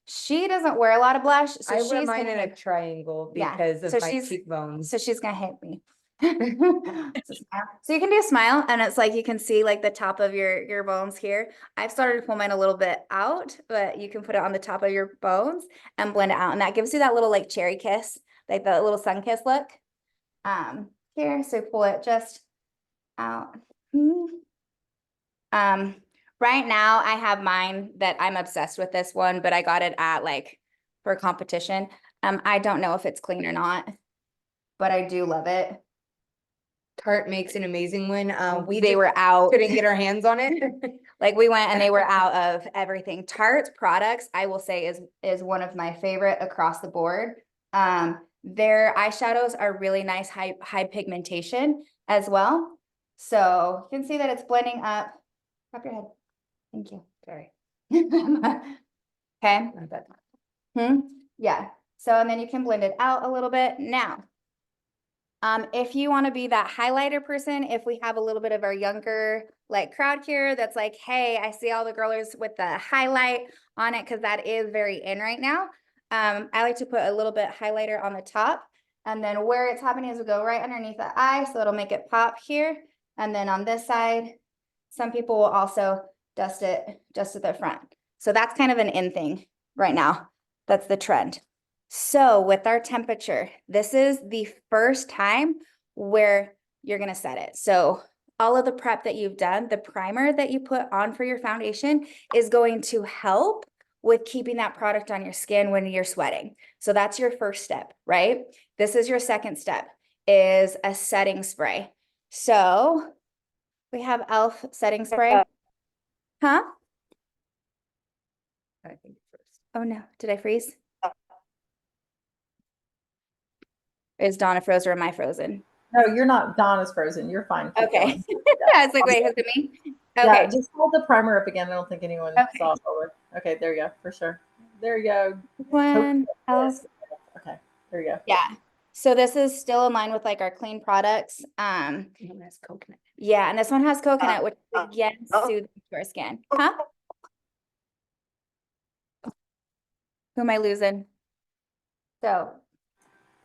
She doesn't wear a lot of blush, so I wear she's mine gonna in a hit, triangle Yeah, because so of my she's- cheekbones. so she's gonna hit me. So smile. So you can do a smile and it's like you can see like the top of your bones here. I've started to pull mine a little bit out, but you can put it on the top of your bones and blend it out. And that gives you that little like cherry kiss, like the little sun kiss look. Here, so pull it just out. Right now I have mine that I'm obsessed with this one, but I got it at like for a competition. I don't know if it's clean or not, but I do love it. Tarte makes an amazing one. They were out. couldn't get our hands on it. Like we went and they were out of everything. Tarte's products, I will say, is one of my favorite across the board. Their eyeshadows are really nice, high pigmentation as well. So you can see that it's blending up. Wrap your head. Thank you. Sorry. Okay. Yeah. So and then you can blend it out a little bit. Now, if you want to be that highlighter person, if we have a little bit of our younger like crowd here that's like, hey, I see all the girls with the highlight on it because that is very in right now. I like to put a little bit highlighter on the top, and then where it's happening is we go right underneath the eye, so it'll make it pop here. And then on this side, some people will also dust it just at the front. So that's kind of an in thing right now. That's the trend. So with our temperature, this is the first time where you're going to set it. So all of the prep that you've done, the primer that you put on for your foundation is going to help with keeping that product on your skin when you're sweating. So that's your first step, right? This is your second step, is a setting spray. So we have e.l.f. setting spray. Huh? I think first. Oh no, did I freeze? Is Donna frozen or am I frozen? No, you're not. Donna's frozen. You're fine. Keep Okay. going. I was like, wait, is it me? Yeah, Okay. just hold the primer up again. I don't think anyone Okay. saw it forward. Okay, there you go, for sure. There you go. One Yes. e.l.f. Okay, there you go. Yeah. So this is still in line with like our clean products. That's coconut. Yeah, and this one has coconut, which is again soothing to our skin. Huh? Who am I losing? So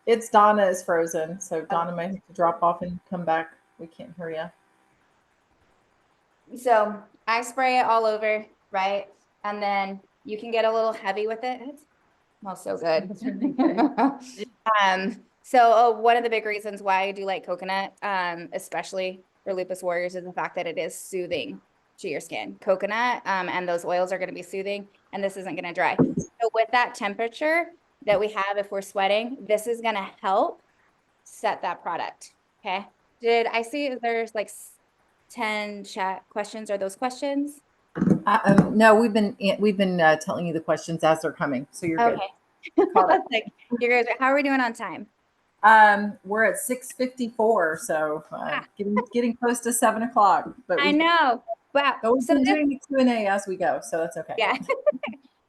It's Donna is frozen, so Donna might have to drop off and come back. We can't hear you. So I spray it all over, right? And then you can get a little heavy with it. It smells so good. It's really good. So one of the big reasons why I do like coconut, especially for lupus warriors, is the fact that it is soothing to your skin. Coconut, and those oils are going to be soothing, and this isn't going to dry. So with that temperature that we have, if we're sweating, this is going to help set that product. Okay. Did I see there's like 10 chat questions? Are those questions? No, we've been telling you the questions as they're coming, so you're Okay. Caught up. Like, you guys, how are we doing on time? good. We're at 6:54, so getting close to 7 o'clock. But I know. Wow. But we've So been this, doing the Q&A as we go, so that's okay. yeah.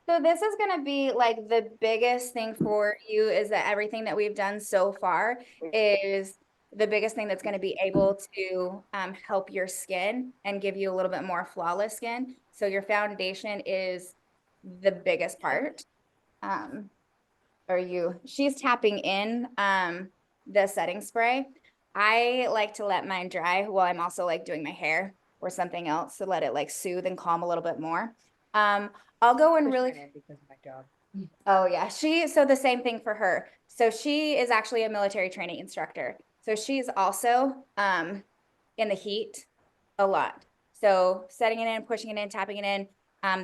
So this is going to be like the biggest thing for you, is that everything that we've done so far is the biggest thing that's going to be able to help your skin and give you a little bit more flawless skin. So your foundation is the biggest part. She's tapping in the setting spray. I like to let mine dry while I'm also like doing my hair or something else to let it like soothe and calm a little bit more. I'll go in really because of my job. Oh yeah, so the same thing for her. So she is actually a military training instructor. So she's also in the heat a lot. So setting it in, pushing it in, tapping it in,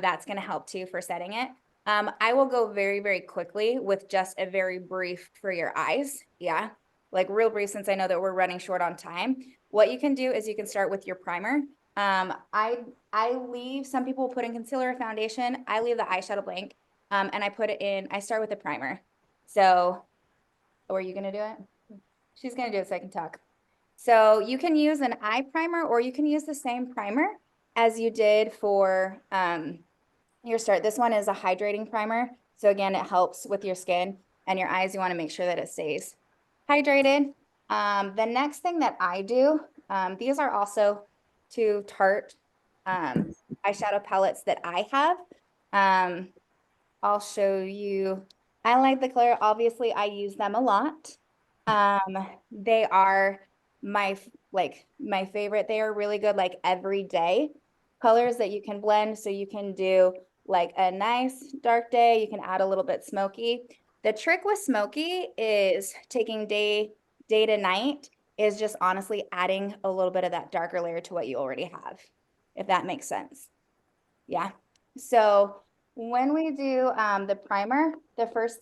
that's going to help too for setting it. I will go very, very quickly with just a very brief for your eyes. Yeah, like real brief, since I know that we're running short on time. What you can do is you can start with your primer. I leave, some people put in concealer or foundation. I leave the eyeshadow blank, and I start with the primer. So, are you going to do it? She's going to do it so I can talk. So you can use an eye primer or you can use the same primer as you did for your start. This one is a hydrating primer. So again, it helps with your skin and your eyes. You want to make sure that it stays hydrated. The next thing that I do, these are also two Tarte eyeshadow palettes that I have. I'll show you. I like the color. Obviously, I use them a lot. They are my favorite. They are really good, like everyday colors that you can blend. So you can do like a nice dark day. You can add a little bit smoky. The trick with smoky is taking day to night is just honestly adding a little bit of that darker layer to what you already have, if that makes sense. Yeah. So when we do the primer, the first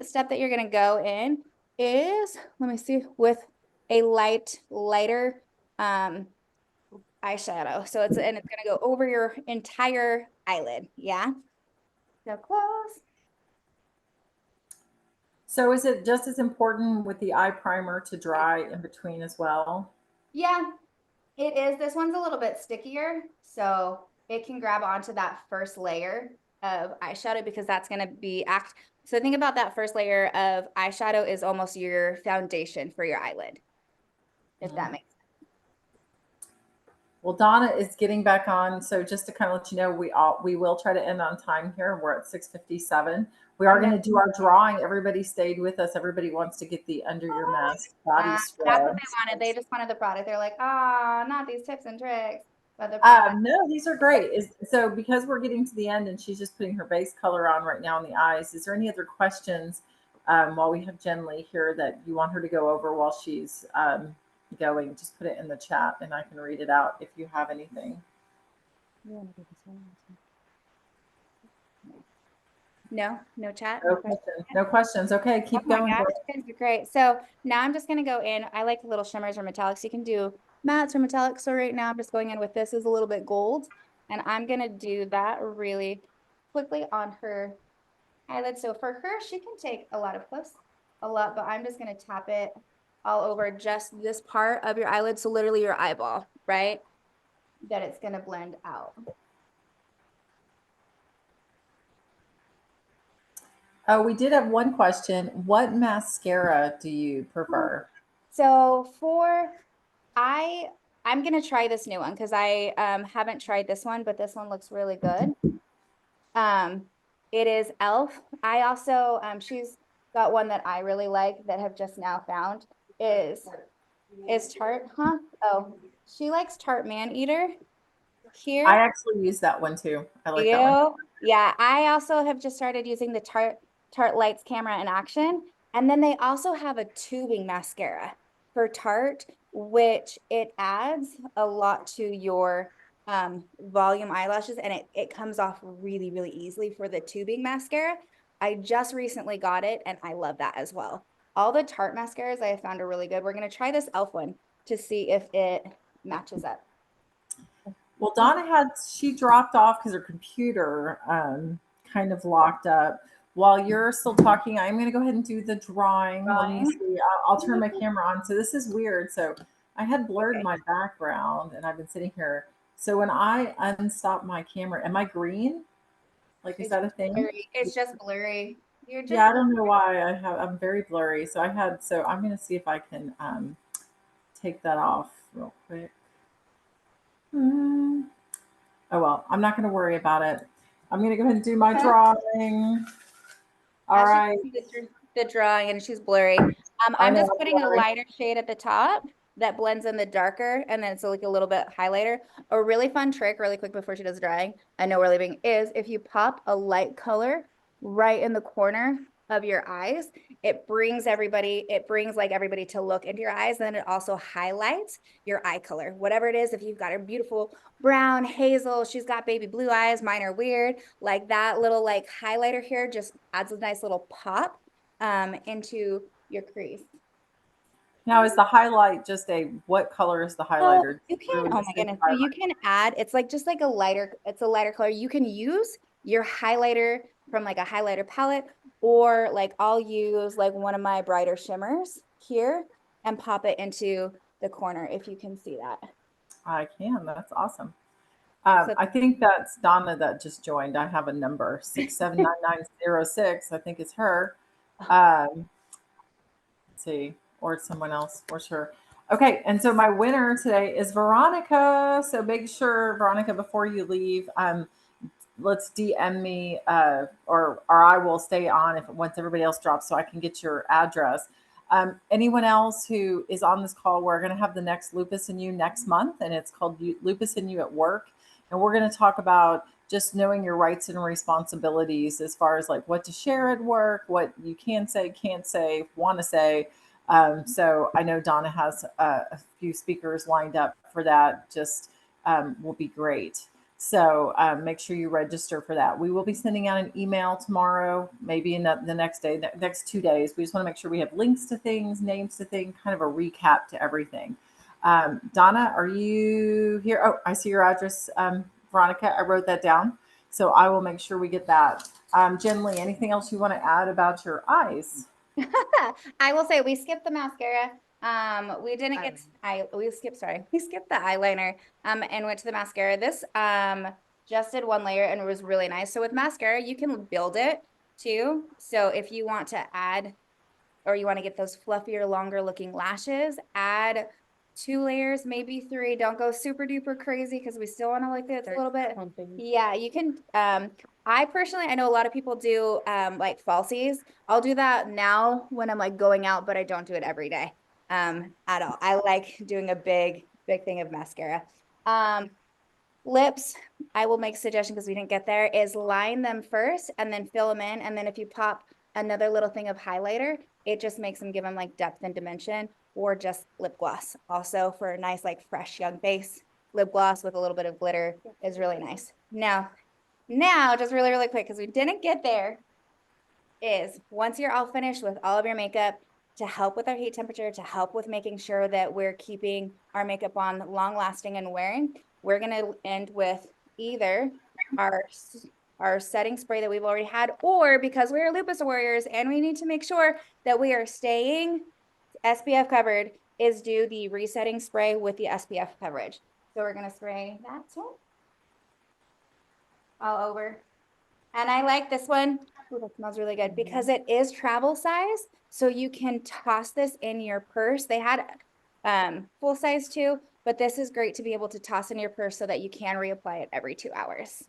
step that you're going to go in is, let me see, with a lighter eyeshadow. So it's going to go over your entire eyelid. Yeah. So close. So is it just as important with the eye primer to dry in between as well? Yeah, it is. This one's a little bit stickier, so it can grab onto that first layer of eyeshadow because that's going to be so think about that first layer of eyeshadow is almost your foundation for your eyelid, if that makes Well, Donna is getting back on. So just to kind of let you know, we will try to end on time here. We're at 6:57. We are going to do our drawing. Everybody stayed with us. Everybody wants to get the under your mask body That's scrub. what they wanted. They just wanted the product. They're like, ah, not these tips and tricks, but the product. No, these are great. So because we're getting to the end and she's just putting her base color on right now on the eyes, is there any other questions while we have Jen Lee here that you want her to go over while she's going? Just put it in the chat and I can read it out if you have anything. No chat. No questions. No questions. Okay, keep Oh my going. gosh, you guys are great. So now I'm just gonna go in. I like little shimmers or metallics. You can do mattes or metallics. So right now I'm just going in with this is a little bit gold. And I'm gonna do that really quickly on her eyelid. So for her, she can take a lot of close, a lot, but I'm just gonna tap it all over just this part of your eyelid. So literally your eyeball, right? That it's gonna blend out. Oh, we did have one question. What mascara do you prefer? So I'm gonna try this new one because I haven't tried this one, but this one looks really good. It is e.l.f. I also she's got one that I really like that have just now found is Tarte, huh? Oh, she likes Tarte Man Eater here. I actually use that one too. I like that one. Yeah, I also have just started using the Tarte Lights Camera in Action. And then they also have a tubing mascara for Tarte, which it adds a lot to your volume eyelashes and it comes off really, really easily for the tubing mascara. I just recently got it and I love that as well. All the Tarte mascaras I have found are really good. We're going to try this e.l.f. one to see if it matches up. Well, she dropped off because her computer kind of locked up. While you're still talking, I'm going to go ahead and do the drawing. Let me see. I'll turn my camera on. So this is weird. So I had blurred my background and I've been sitting here. So when I unstop my camera, am I green? Like, is that a thing? Blurry. It's just blurry. Yeah, I don't know why I'm very blurry. So I'm going to see if I can take that off real quick. Oh, well, I'm not going to worry about it. I'm going to go ahead and do my drawing. All right. The drawing and she's blurry. I'm just putting a lighter shade at the top that blends in the darker and then it's like a little bit highlighter. A really fun trick really quick before she does the drawing, I know we're leaving, is if you pop a light color right in the corner of your eyes, it brings everybody to look into your eyes. And then it also highlights your eye color, whatever it is. If you've got a beautiful brown, hazel, she's got baby blue eyes, mine are weird, like that little like highlighter here just adds a nice little pop into your crease. Now, is the highlight what color is the highlighter? So you can, oh my goodness, so you can add, it's a lighter color. You can use your highlighter from like a highlighter palette, or like I'll use like one of my brighter shimmers here and pop it into the corner, if you can see that. I can. That's awesome. So- I think that's Donna that just joined. I have a number 679906. I think it's her. Let's see, or it's someone else for sure. Okay, and so my winner today is Veronica. So make sure, Veronica, before you leave, let's DM me, or I will stay on if once everybody else drops, so I can get your address. Anyone else who is on this call, we're going to have the next Lupus and You next month, and it's called Lupus and You at Work, and we're going to talk about just knowing your rights and responsibilities as far as like what to share at work, what you can say, can't say, want to say. So I know Donna has a few speakers lined up for that. Just will be great. So make sure you register for that. We will be sending out an email tomorrow, maybe in the next day, next 2 days. We just want to make sure we have links to things, names to things, kind of a recap to everything. Donna, are you here? Oh, I see your address, Veronica. I wrote that down. So I will make sure we get that. Jen Lee, anything else you want to add about your eyes? I will say we skipped the mascara. We didn't get we skipped the eyeliner and went to the mascara. This just did one layer and it was really nice. So with mascara, you can build it too. So if you want to add or you want to get those fluffier, longer looking lashes, add 2 layers, maybe 3. Don't go super duper crazy because we still want to like it a little bit. Yeah, you can. I personally, I know a lot of people do like falsies. I'll do that now when I'm like going out, but I don't do it every day at all. I like doing a big thing of mascara. Lips, I will make a suggestion because we didn't get there, is line them first and then fill them in. And then if you pop another little thing of highlighter, it just makes them give them like depth and dimension, or just lip gloss. Also for a nice, like fresh young face, lip gloss with a little bit of glitter is really nice. Now, just really, really quick, because we didn't get there, is once you're all finished with all of your makeup, to help with our heat temperature, to help with making sure that we're keeping our makeup on long lasting and wearing, we're going to end with either our setting spray that we've already had, or because we are lupus warriors and we need to make sure that we are staying SPF covered, is do the resetting spray with the SPF coverage. So we're going to spray that all over. And I like this one. Ooh, that smells really good because it is travel size. So you can toss this in your purse. They had full size too, but this is great to be able to toss in your purse so that you can reapply it every 2 hours.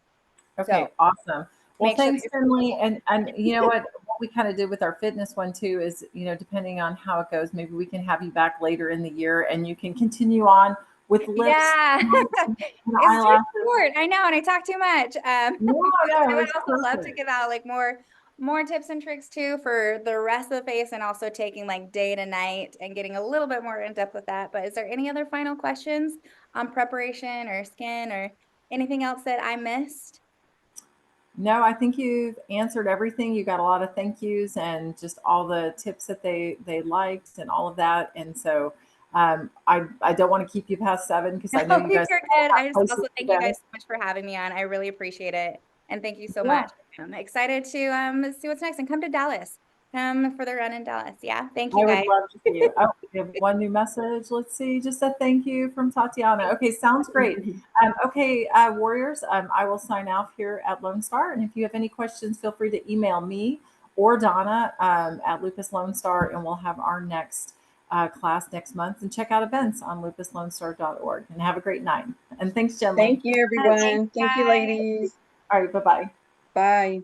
Okay, So, awesome. Well, make sure thanks, Finley. And you know what we kind of did with our fitness one too is, you know, depending on how it goes, maybe we can have you back later in the year and you can continue on with lips. Yeah, and it's eyelashes. too short. I know, and I talk too much. No, I would it's also love to perfect. give out like more tips and tricks too for the rest of the face, and also taking like day to night and getting a little bit more in depth with that. But is there any other final questions on preparation or skin or anything else that I missed? No, I think you've answered everything. You got a lot of thank yous and just all the tips that they liked and all of that. And so I don't want to keep you past 7 because I know No, you guys you're all good. have I just places also to thank you go. guys so much for having me on. I really appreciate it. And thank you so Yeah. much. I'm excited to see what's next and come to Dallas. Come for the run in Dallas. Yeah. Thank I you would guys. love to see you. Oh, we have one new message. Let's see. Just a thank you from Tatiana. Okay, sounds great. Okay, warriors, I will sign off here at Lone Star. And if you have any questions, feel free to email me or Donna at Lupus Lone Star, and we'll have our next class next month. And check out events on lupuslonestar.org. And have a great night. And thanks, Jen Lee. Thank you, everyone. Thank you, guys. ladies. All right, bye-bye. Bye.